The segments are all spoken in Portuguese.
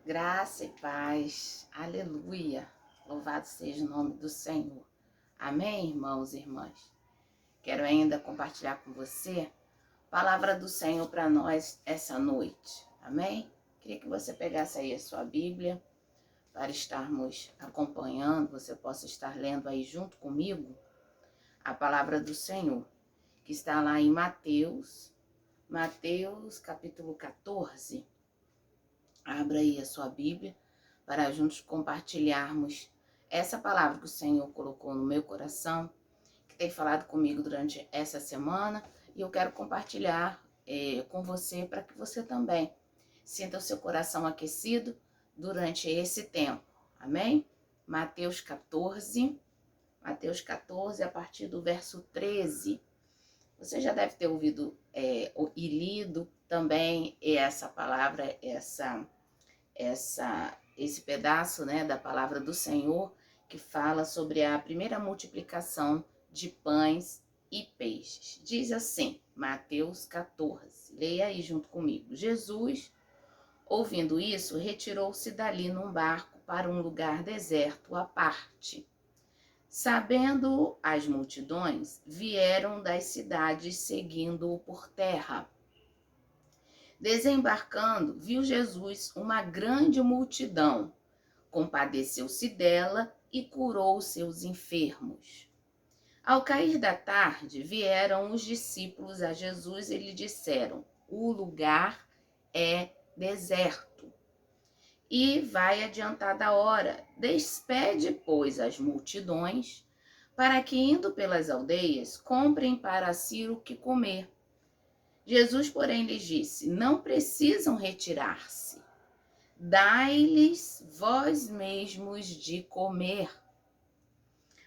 Graça e paz, aleluia, louvado seja o nome do Senhor. Amém, irmãos e irmãs? Quero ainda compartilhar com você a palavra do Senhor para nós essa noite, amém? Queria que você pegasse aí a sua Bíblia para estarmos acompanhando, você possa estar lendo aí junto comigo a palavra do Senhor, que está lá em Mateus capítulo 14. Abra aí a sua Bíblia para juntos compartilharmos essa palavra que o Senhor colocou no meu coração, que tem falado comigo durante essa semana, e eu quero compartilhar com você para que você também sinta o seu coração aquecido durante esse tempo. Amém? Mateus 14, a partir do verso 13. Você já deve ter ouvido e lido também essa palavra, esse pedaço, né, da palavra do Senhor, que fala sobre a primeira multiplicação de pães e peixes. Diz assim, Mateus 14, leia aí junto comigo. Jesus, ouvindo isso, retirou-se dali num barco para um lugar deserto à parte. Sabendo as multidões, vieram das cidades seguindo-o por terra. Desembarcando, viu Jesus uma grande multidão, compadeceu-se dela e curou seus enfermos. Ao cair da tarde, vieram os discípulos a Jesus e lhe disseram: o lugar é deserto e vai adiantada a hora. Despede, pois, as multidões, para que, indo pelas aldeias, comprem para si o que comer. Jesus, porém, lhes disse: não precisam retirar-se. Dai-lhes vós mesmos de comer.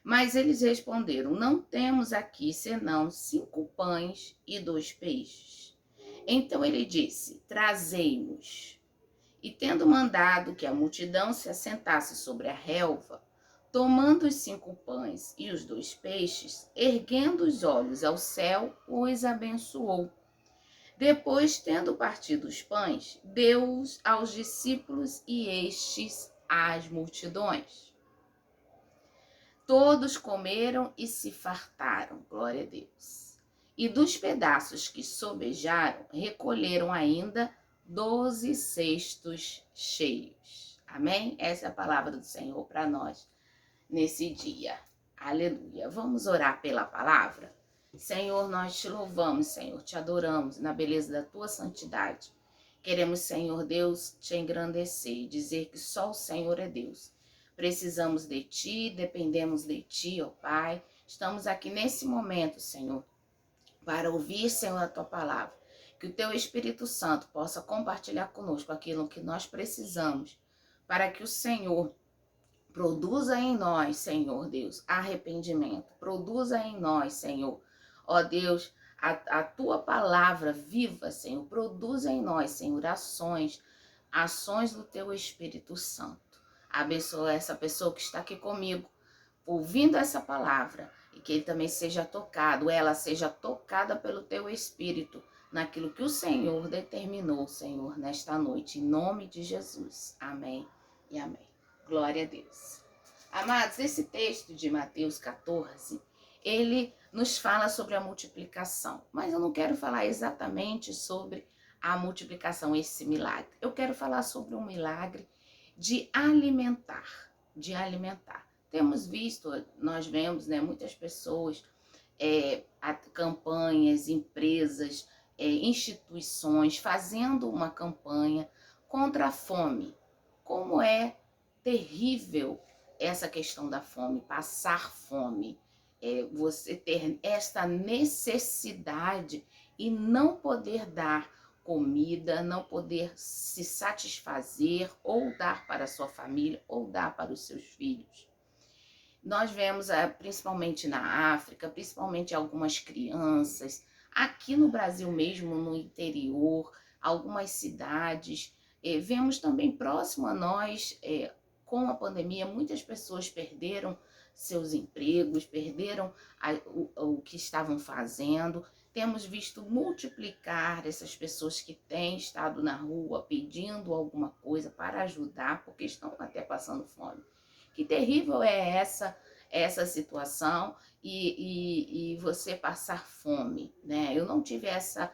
Mas eles responderam: não temos aqui senão 5 pães e 2 peixes. Então ele disse: trazei-mos. E tendo mandado que a multidão se assentasse sobre a relva, tomando os 5 pães e os 2 peixes, erguendo os olhos ao céu, os abençoou. Depois, tendo partido os pães, deu-os aos discípulos e estes às multidões. Todos comeram e se fartaram, glória a Deus. E dos pedaços que sobejaram, recolheram ainda 12 cestos cheios. Amém? Essa é a palavra do Senhor para nós nesse dia. Aleluia. Vamos orar pela palavra? Senhor, nós te louvamos, Senhor, te adoramos na beleza da tua santidade. Queremos, Senhor Deus, te engrandecer e dizer que só o Senhor é Deus. Precisamos de ti, dependemos de ti, ó Pai. Estamos aqui nesse momento, Senhor, para ouvir, Senhor, a tua palavra. Que o teu Espírito Santo possa compartilhar conosco aquilo que nós precisamos, para que o Senhor produza em nós, Senhor Deus, arrependimento. Produza em nós, Senhor, ó Deus, a tua palavra viva, Senhor. Produza em nós, Senhor, ações do teu Espírito Santo. Abençoa essa pessoa que está aqui comigo, ouvindo essa palavra, e que ele também seja tocado, ela seja tocada pelo teu Espírito, naquilo que o Senhor determinou, Senhor, nesta noite, em nome de Jesus. Amém e amém. Glória a Deus. Amados, esse texto de Mateus 14, ele nos fala sobre a multiplicação, mas eu não quero falar exatamente sobre a multiplicação, esse milagre. Eu quero falar sobre um milagre de alimentar, Temos visto, nós vemos, né, muitas pessoas, campanhas, empresas, instituições fazendo uma campanha contra a fome. Como é terrível essa questão da fome, passar fome, você ter esta necessidade e não poder dar comida, não poder se satisfazer ou dar para a sua família ou dar para os seus filhos. Nós vemos, principalmente na África, principalmente algumas crianças, aqui no Brasil mesmo, no interior, algumas cidades, vemos também próximo a nós, com a pandemia, muitas pessoas perderam seus empregos, perderam o que estavam fazendo, temos visto multiplicar essas pessoas que têm estado na rua pedindo alguma coisa para ajudar, porque estão até passando fome. Que terrível é essa situação e você passar fome, né? Eu não tive essa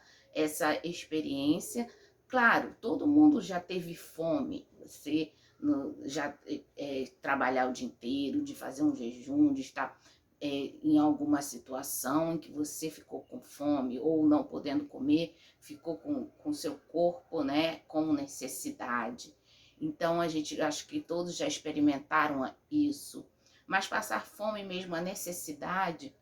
experiência. Claro, todo mundo já teve fome. Você já trabalhar o dia inteiro, de fazer um jejum, de estar em alguma situação em que você ficou com fome ou não podendo comer, ficou com seu corpo, né, com necessidade. Então, a gente acho que todos já experimentaram isso. Mas passar fome mesmo, a necessidade,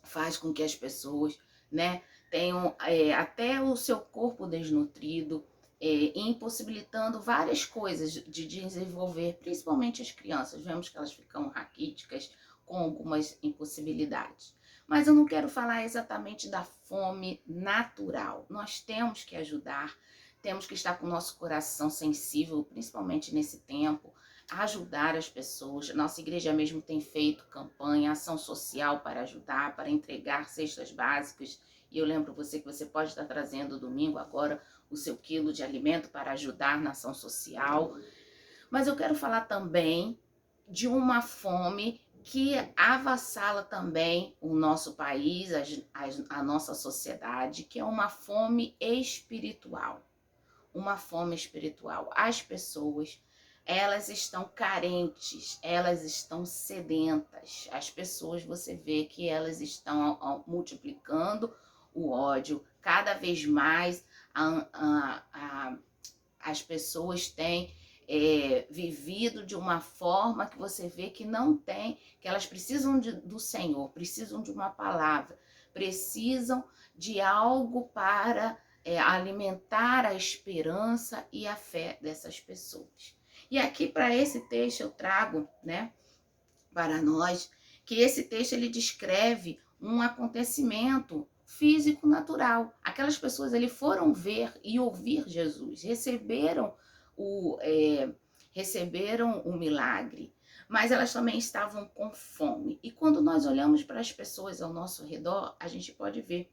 faz com que as pessoas, né, tenham até o seu corpo desnutrido, impossibilitando várias coisas de desenvolver, principalmente as crianças. Vemos que elas ficam raquíticas, com algumas impossibilidades. Mas eu não quero falar exatamente da fome natural. Nós temos que ajudar, temos que estar com o nosso coração sensível, principalmente nesse tempo, a ajudar as pessoas. Nossa igreja mesmo tem feito campanha, ação social para ajudar, para entregar cestas básicas. E eu lembro você que você pode estar trazendo domingo agora o seu quilo de alimento para ajudar na ação social. Mas eu quero falar também de uma fome que avassala também o nosso país, a nossa sociedade, que é uma fome espiritual. Uma fome espiritual. As pessoas, elas estão carentes, elas estão sedentas. As pessoas, você vê que elas estão multiplicando o ódio. Cada vez mais as pessoas têm vivido de uma forma que você vê que não tem, que elas precisam do Senhor, precisam de uma palavra, precisam de algo para alimentar a esperança e a fé dessas pessoas. E aqui para esse texto eu trago, né, para nós, que esse texto ele descreve um acontecimento físico natural. Aquelas pessoas ali foram ver e ouvir Jesus, receberam o milagre, mas elas também estavam com fome. E quando nós olhamos para as pessoas ao nosso redor, a gente pode ver,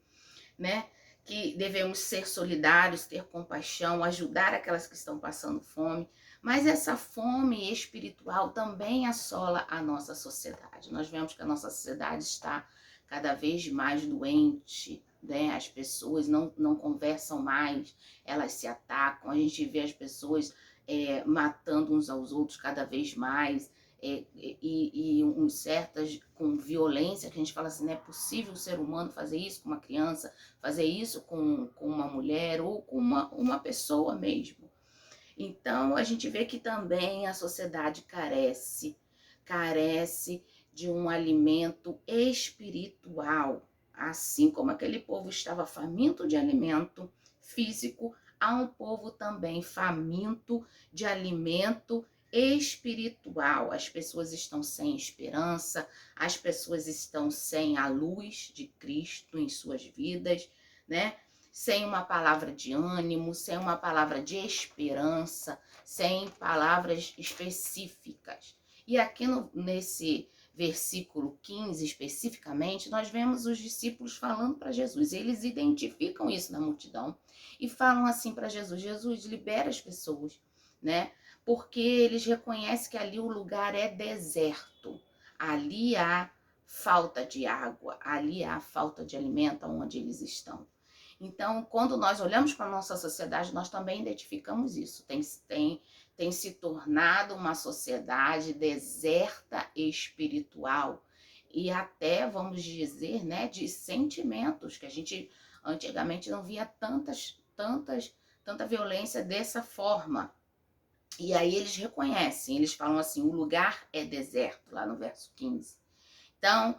né, que devemos ser solidários, ter compaixão, ajudar aquelas que estão passando fome, mas essa fome espiritual também assola a nossa sociedade. Nós vemos que a nossa sociedade está cada vez mais doente, né? As pessoas não conversam mais, elas se atacam, a gente vê as pessoas matando uns aos outros cada vez mais, certas com violência, que a gente fala assim, não é possível o ser humano fazer isso com uma criança, fazer isso com uma mulher ou com uma pessoa mesmo. Então, a gente vê que também a sociedade carece de um alimento espiritual. Assim como aquele povo estava faminto de alimento físico, há um povo também faminto de alimento espiritual. As pessoas estão sem esperança, as pessoas estão sem a luz de Cristo em suas vidas, né? Sem uma palavra de ânimo, sem uma palavra de esperança, sem palavras específicas. E aqui nesse versículo 15 especificamente, nós vemos os discípulos falando para Jesus. Eles identificam isso na multidão e falam assim para Jesus: Jesus, libera as pessoas, né? Porque eles reconhecem que ali o lugar é deserto. Ali há falta de água, ali há falta de alimento onde eles estão. Então, quando nós olhamos para a nossa sociedade, nós também identificamos isso. Tem se tornado uma sociedade deserta espiritual e até, vamos dizer, né, de sentimentos, que a gente antigamente não via tanta violência dessa forma. E aí eles reconhecem, eles falam assim, o lugar é deserto, lá no verso 15. Então,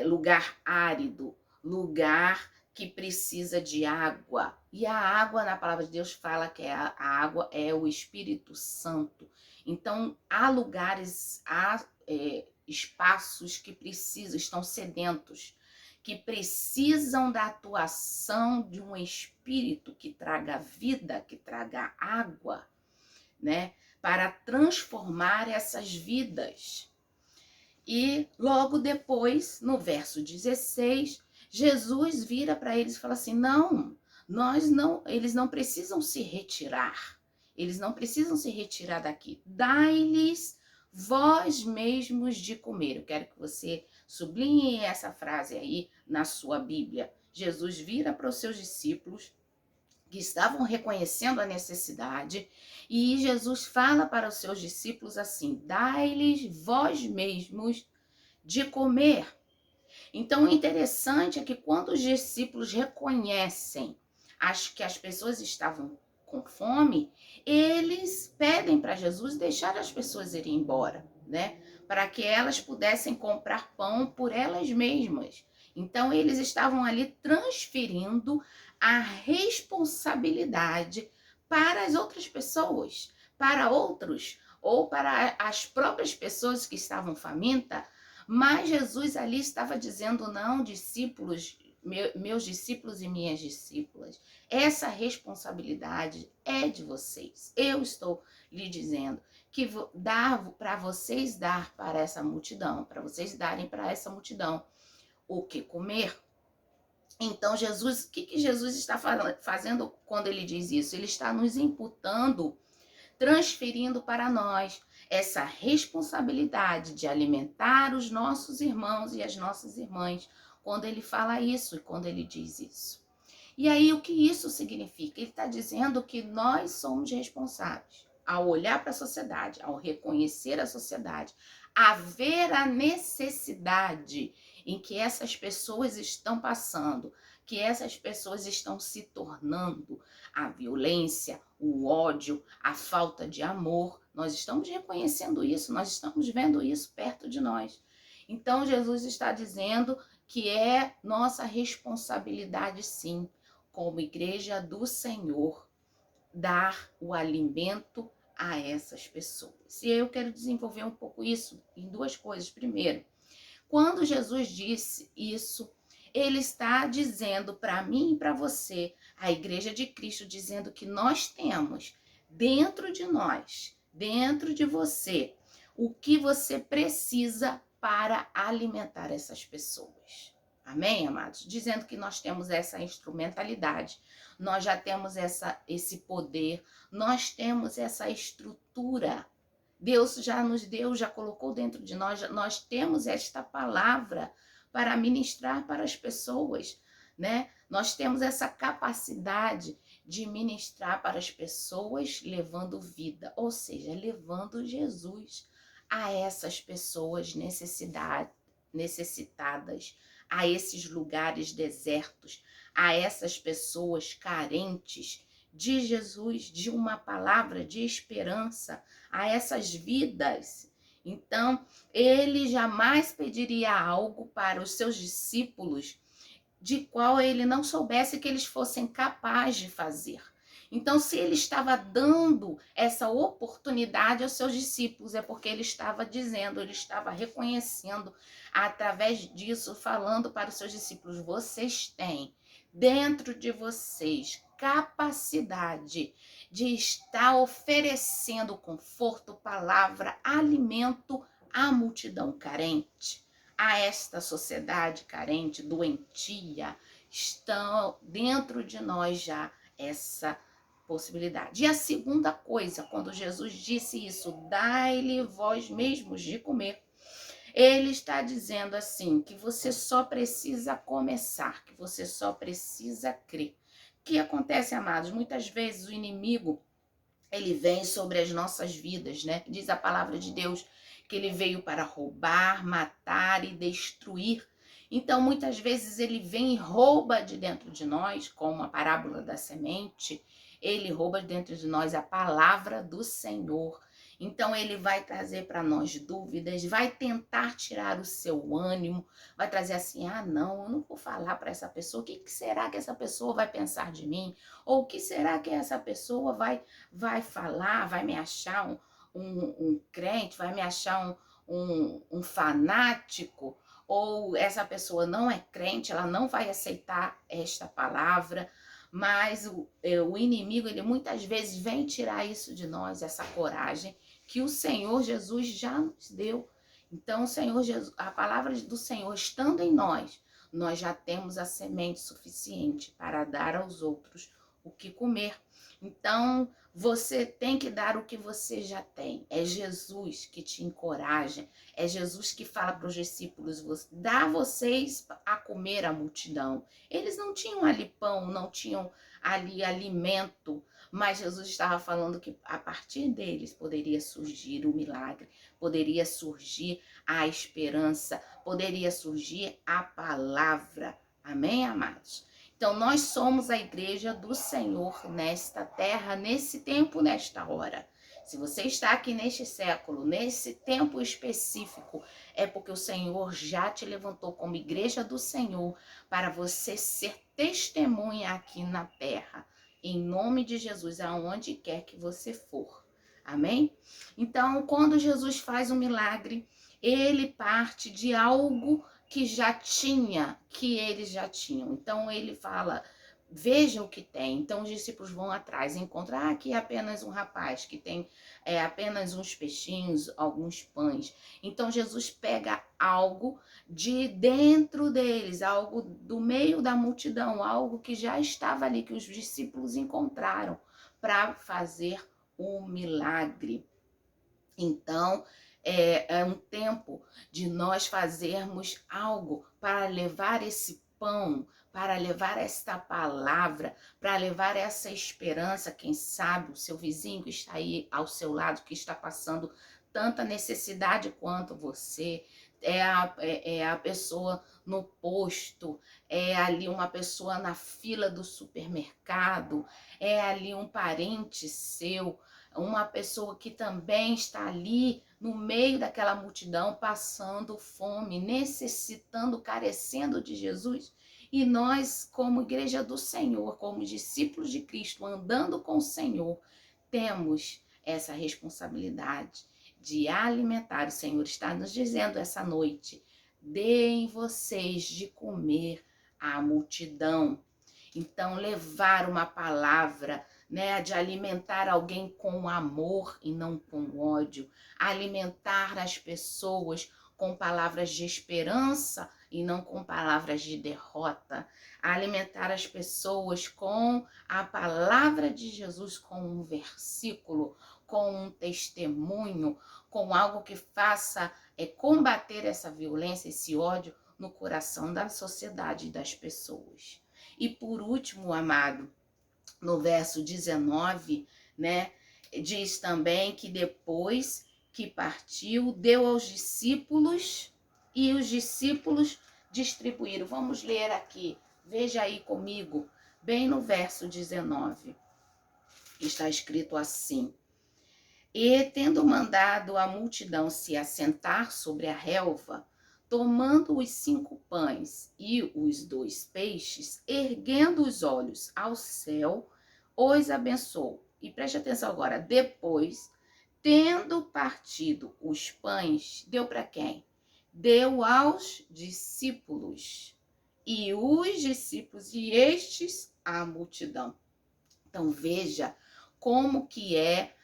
lugar árido, lugar que precisa de água. E a água, na palavra de Deus, fala que a água é o Espírito Santo. Então, há lugares, há espaços que estão sedentos, que precisam da atuação de um Espírito que traga vida, que traga água, né? Para transformar essas vidas. E logo depois, no verso 16, Jesus vira para eles e fala assim: não, eles não precisam se retirar. Eles não precisam se retirar daqui. Dai-lhes vós mesmos de comer. Eu quero que você sublinhe essa frase aí na sua Bíblia. Jesus vira para os seus discípulos que estavam reconhecendo a necessidade, e Jesus fala para os seus discípulos assim: dai-lhes vós mesmos de comer. Então, o interessante é que quando os discípulos reconhecem que as pessoas estavam com fome, eles pedem para Jesus deixar as pessoas irem embora, né? Para que elas pudessem comprar pão por elas mesmas. Então, eles estavam ali transferindo a responsabilidade para as outras pessoas, para outros, ou para as próprias pessoas que estavam famintas. Mas Jesus ali estava dizendo: não, discípulos, meus discípulos e minhas discípulas, essa responsabilidade é de vocês. Eu estou lhe dizendo que dar para vocês dar para essa multidão, para vocês darem para essa multidão o que comer. Então, Jesus, o que Jesus está fazendo quando ele diz isso? Ele está nos imputando, transferindo para nós essa responsabilidade de alimentar os nossos irmãos e as nossas irmãs, quando ele fala isso e quando ele diz isso. E aí, o que isso significa? Ele está dizendo que nós somos responsáveis, ao olhar para a sociedade, ao reconhecer a sociedade, a ver a necessidade em que essas pessoas estão passando, que essas pessoas estão se tornando, a violência, o ódio, a falta de amor. Nós estamos reconhecendo isso, nós estamos vendo isso perto de nós. Então, Jesus está dizendo que é nossa responsabilidade, sim, como igreja do Senhor, dar o alimento a essas pessoas. E eu quero desenvolver um pouco isso em duas coisas. Primeiro, quando Jesus disse isso, ele está dizendo para mim e para você, a igreja de Cristo, dizendo que nós temos dentro de nós, dentro de você, o que você precisa para alimentar essas pessoas. Amém, amados? Dizendo que nós temos essa instrumentalidade, nós já temos esse poder, nós temos essa estrutura. Deus já nos deu, já colocou dentro de nós, nós temos esta palavra para ministrar para as pessoas, né? Nós temos essa capacidade de ministrar para as pessoas levando vida, ou seja, levando Jesus a essas pessoas necessitadas, a esses lugares desertos, a essas pessoas carentes de Jesus, de uma palavra de esperança, a essas vidas. Então, ele jamais pediria algo para os seus discípulos de qual ele não soubesse que eles fossem capazes de fazer. Então, se ele estava dando essa oportunidade aos seus discípulos, é porque ele estava dizendo, ele estava reconhecendo, através disso, falando para os seus discípulos: vocês têm dentro de vocês capacidade de estar oferecendo conforto, palavra, alimento à multidão carente, a esta sociedade carente, doentia. Estão dentro de nós já essa possibilidade. E a segunda coisa, quando Jesus disse isso, dai-lhe vós mesmos de comer, ele está dizendo assim, que você só precisa começar, que você só precisa crer. O que acontece, amados? Muitas vezes o inimigo, ele vem sobre as nossas vidas, né? Diz a palavra de Deus que ele veio para roubar, matar e destruir. Então, muitas vezes ele vem e rouba de dentro de nós, como a parábola da semente, ele rouba de dentro de nós a palavra do Senhor. Então, ele vai trazer para nós dúvidas, vai tentar tirar o seu ânimo, vai trazer assim: ah, não, eu não vou falar para essa pessoa, o que será que essa pessoa vai pensar de mim? Ou o que será que essa pessoa vai falar, vai me achar um crente, vai me achar um fanático? Ou essa pessoa não é crente, ela não vai aceitar esta palavra. Mas o inimigo, ele muitas vezes vem tirar isso de nós, essa coragem que o Senhor Jesus já nos deu. Então, o Senhor Jesus, a palavra do Senhor estando em nós, nós já temos a semente suficiente para dar aos outros o que comer. Então, você tem que dar o que você já tem. É Jesus que te encoraja, é Jesus que fala para os discípulos, dá vocês a comer a multidão. Eles não tinham ali pão, não tinham ali alimento, mas Jesus estava falando que a partir deles poderia surgir o milagre, poderia surgir a esperança, poderia surgir a palavra. Amém, amados? Então, nós somos a igreja do Senhor nesta terra, nesse tempo, nesta hora. Se você está aqui neste século, nesse tempo específico, é porque o Senhor já te levantou como igreja do Senhor para você ser testemunha aqui na terra. Em nome de Jesus, aonde quer que você for. Amém? Então, quando Jesus faz um milagre, ele parte de algo que eles já tinham. Então, ele fala, vejam o que tem. Então, os discípulos vão atrás, encontram, aqui é apenas um rapaz que tem apenas uns peixinhos, alguns pães. Então, Jesus pega algo de dentro deles, algo do meio da multidão, algo que já estava ali, que os discípulos encontraram para fazer o milagre. Então, é um tempo de nós fazermos algo para levar esse pão, para levar esta palavra, para levar essa esperança. Quem sabe o seu vizinho que está aí ao seu lado, que está passando tanta necessidade quanto você, é a pessoa no posto, é ali uma pessoa na fila do supermercado, é ali um parente seu, uma pessoa que também está ali no meio daquela multidão, passando fome, necessitando, carecendo de Jesus. E nós, como igreja do Senhor, como discípulos de Cristo, andando com o Senhor, temos essa responsabilidade de alimentar. O Senhor está nos dizendo essa noite, deem vocês de comer à multidão. Então, levar uma palavra, né, de alimentar alguém com amor e não com ódio, alimentar as pessoas com palavras de esperança e não com palavras de derrota, alimentar as pessoas com a palavra de Jesus, com um versículo, com um testemunho, com algo que faça combater essa violência, esse ódio no coração da sociedade e das pessoas. E por último, amado, no verso 19, né, diz também que depois que partiu, deu aos discípulos e os discípulos distribuíram. Vamos ler aqui, veja aí comigo, bem no verso 19, está escrito assim: E tendo mandado a multidão se assentar sobre a relva, tomando os 5 pães e os 2 peixes, erguendo os olhos ao céu, os abençoou. E preste atenção agora, depois, tendo partido os pães, deu para quem? Deu aos discípulos. E os discípulos, e estes, a multidão. Então, veja como que é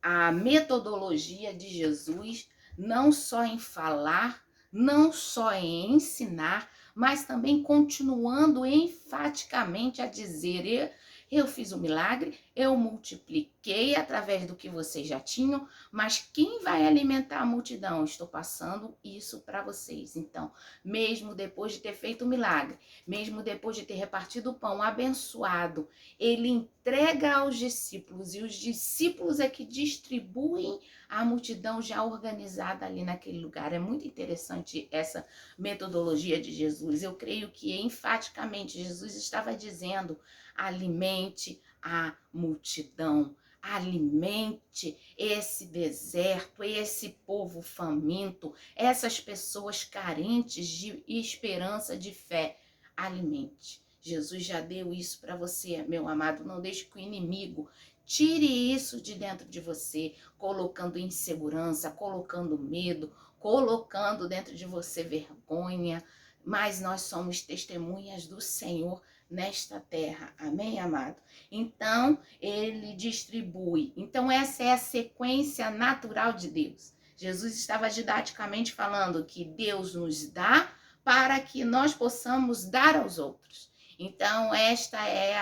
a metodologia de Jesus, não só em falar, não só em ensinar, mas também continuando enfaticamente a dizer, eu fiz um milagre, eu multipliquei através do que vocês já tinham, mas quem vai alimentar a multidão? Estou passando isso para vocês. Então, mesmo depois de ter feito o milagre, mesmo depois de ter repartido o pão abençoado, ele entrega aos discípulos, e os discípulos é que distribuem a multidão já organizada ali naquele lugar. É muito interessante essa metodologia de Jesus. Eu creio que enfaticamente Jesus estava dizendo: alimente a multidão, alimente esse deserto, esse povo faminto, essas pessoas carentes de esperança, de fé. Alimente. Jesus já deu isso para você, meu amado. Não deixe que o inimigo tire isso de dentro de você, colocando insegurança, colocando medo, colocando dentro de você vergonha. Mas nós somos testemunhas do Senhor nesta terra. Amém, amado? Então, ele distribui. Então, essa é a sequência natural de Deus. Jesus estava didaticamente falando que Deus nos dá para que nós possamos dar aos outros. Então, esta é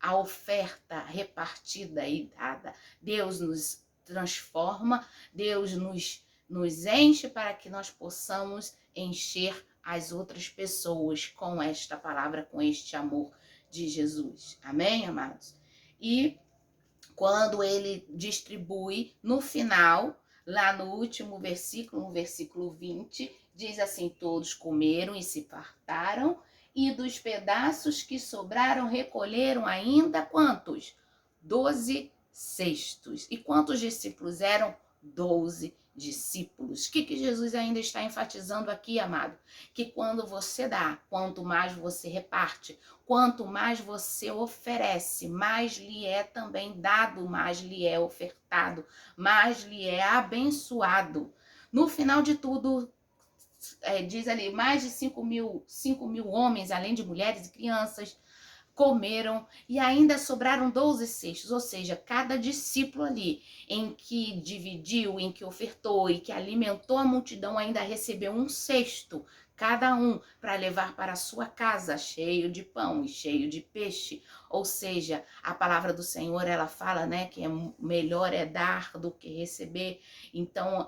a oferta repartida e dada. Deus nos transforma, Deus nos enche para que nós possamos encher as outras pessoas com esta palavra, com este amor de Jesus. Amém, amados? E quando ele distribui, no final, lá no último versículo, no versículo 20, diz assim: todos comeram e se fartaram, e dos pedaços que sobraram recolheram ainda quantos? 12 cestos. E quantos discípulos eram? 12 discípulos. O que Jesus ainda está enfatizando aqui, amado? Que quando você dá, quanto mais você reparte, quanto mais você oferece, mais lhe é também dado, mais lhe é ofertado, mais lhe é abençoado. No final de tudo, diz ali, mais de 5 mil homens, além de mulheres e crianças, comeram e ainda sobraram 12 cestos, ou seja, cada discípulo ali em que dividiu, em que ofertou e que alimentou a multidão ainda recebeu um cesto, cada um, para levar para a sua casa, cheio de pão e cheio de peixe. Ou seja, a palavra do Senhor, ela fala, né, que melhor é dar do que receber. Então,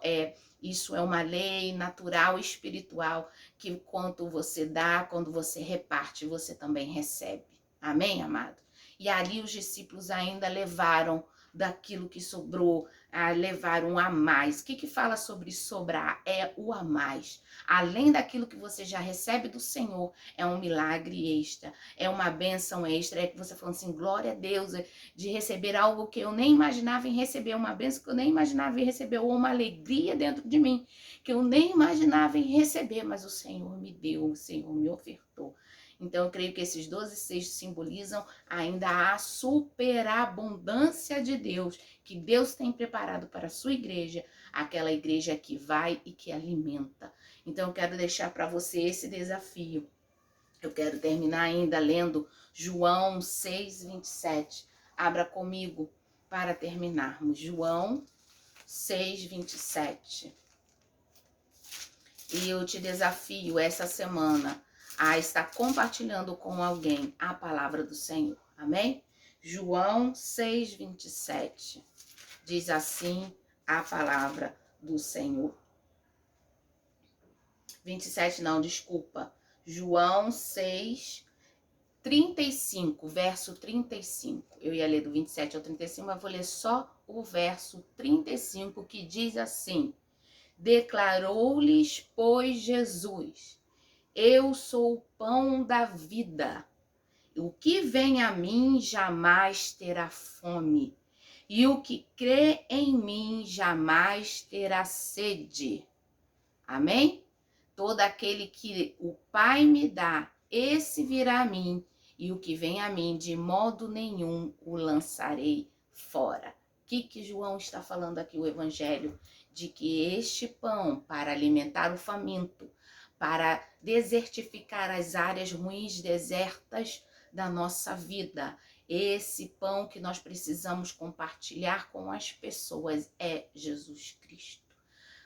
isso é uma lei natural e espiritual, que quanto você dá, quando você reparte, você também recebe. Amém, amado? E ali os discípulos ainda levaram daquilo que sobrou, levaram a mais. O que fala sobre sobrar? É o a mais. Além daquilo que você já recebe do Senhor, é um milagre extra, é uma bênção extra, é que você falando assim, glória a Deus, de receber algo que eu nem imaginava em receber, uma bênção que eu nem imaginava em receber, ou uma alegria dentro de mim, que eu nem imaginava em receber, mas o Senhor me deu, o Senhor me ofertou. Então, eu creio que esses 12 cestos simbolizam ainda a superabundância de Deus, que Deus tem preparado para a sua igreja, aquela igreja que vai e que alimenta. Então, eu quero deixar para você esse desafio. Eu quero terminar ainda lendo João 6:27. Abra comigo para terminarmos. João 6:27. E eu te desafio essa semana a estar compartilhando com alguém a palavra do Senhor. Amém? João 6:27. Diz assim a palavra do Senhor. 27 não, desculpa. João 6:35, verso 35. Eu ia ler do 27 ao 35, mas vou ler só o verso 35, que diz assim: declarou-lhes, pois, Jesus: eu sou o pão da vida. O que vem a mim jamais terá fome, e o que crê em mim jamais terá sede. Amém? Todo aquele que o Pai me dá, esse virá a mim, e o que vem a mim, de modo nenhum o lançarei fora. O que João está falando aqui, o Evangelho? De que este pão, para alimentar o faminto, para desertificar as áreas ruins, desertas da nossa vida, esse pão que nós precisamos compartilhar com as pessoas é Jesus Cristo.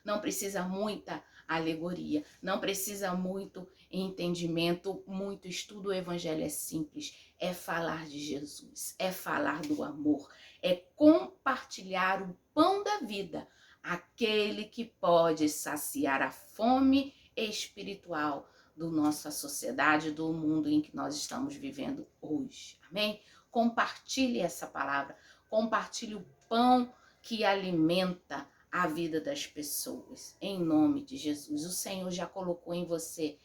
Não precisa muita alegoria, não precisa muito entendimento, muito estudo. O evangelho é simples, é falar de Jesus, é falar do amor, é compartilhar o pão da vida, aquele que pode saciar a fome espiritual do nossa sociedade, do mundo em que nós estamos vivendo hoje. Amém? Compartilhe essa palavra, compartilhe o pão que alimenta a vida das pessoas, em nome de Jesus. O Senhor já colocou em você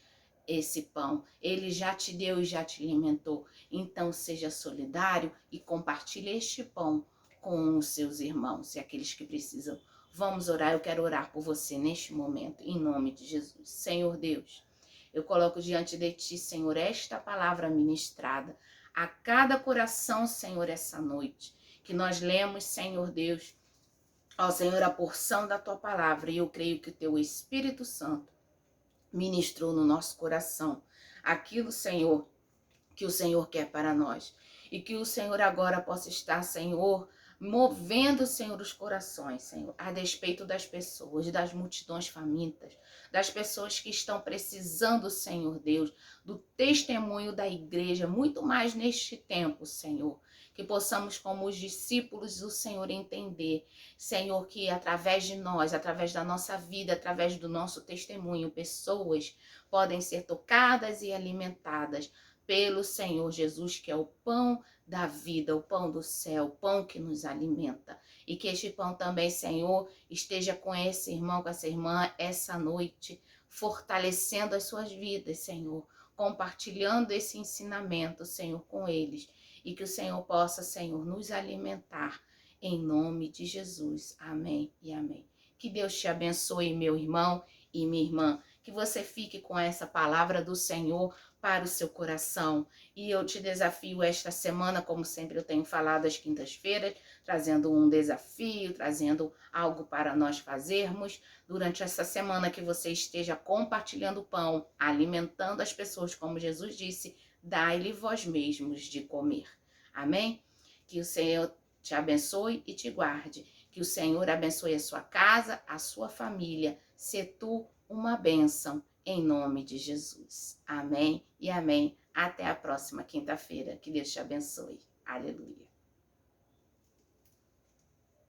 esse pão, Ele já te deu e já te alimentou. Então seja solidário e compartilhe este pão com os seus irmãos e aqueles que precisam. Vamos orar, eu quero orar por você neste momento, em nome de Jesus. Senhor Deus, eu coloco diante de Ti, Senhor, esta palavra ministrada a cada coração, Senhor, essa noite, que nós lemos, Senhor Deus, ó Senhor, a porção da Tua palavra, e eu creio que o Teu Espírito Santo ministrou no nosso coração aquilo, Senhor, que o Senhor quer para nós. E que o Senhor agora possa estar, Senhor, movendo, Senhor, os corações, Senhor, a despeito das pessoas, das multidões famintas, das pessoas que estão precisando, Senhor Deus, do testemunho da igreja, muito mais neste tempo, Senhor. Que possamos, como os discípulos do Senhor, entender, Senhor, que através de nós, através da nossa vida, através do nosso testemunho, pessoas podem ser tocadas e alimentadas pelo Senhor Jesus, que é o pão da vida, o pão do céu, o pão que nos alimenta. E que este pão também, Senhor, esteja com esse irmão, com essa irmã, essa noite, fortalecendo as suas vidas, Senhor, compartilhando esse ensinamento, Senhor, com eles. E que o Senhor possa, Senhor, nos alimentar, em nome de Jesus. Amém e amém. Que Deus te abençoe, meu irmão e minha irmã. Que você fique com essa palavra do Senhor para o seu coração. E eu te desafio esta semana, como sempre eu tenho falado às quintas-feiras, trazendo um desafio, trazendo algo para nós fazermos. Durante essa semana que você esteja compartilhando o pão, alimentando as pessoas, como Jesus disse, dai-lhe vós mesmos de comer. Amém? Que o Senhor te abençoe e te guarde. Que o Senhor abençoe a sua casa, a sua família. Se tu uma bênção, em nome de Jesus. Amém e amém. Até a próxima quinta-feira. Que Deus te abençoe. Aleluia.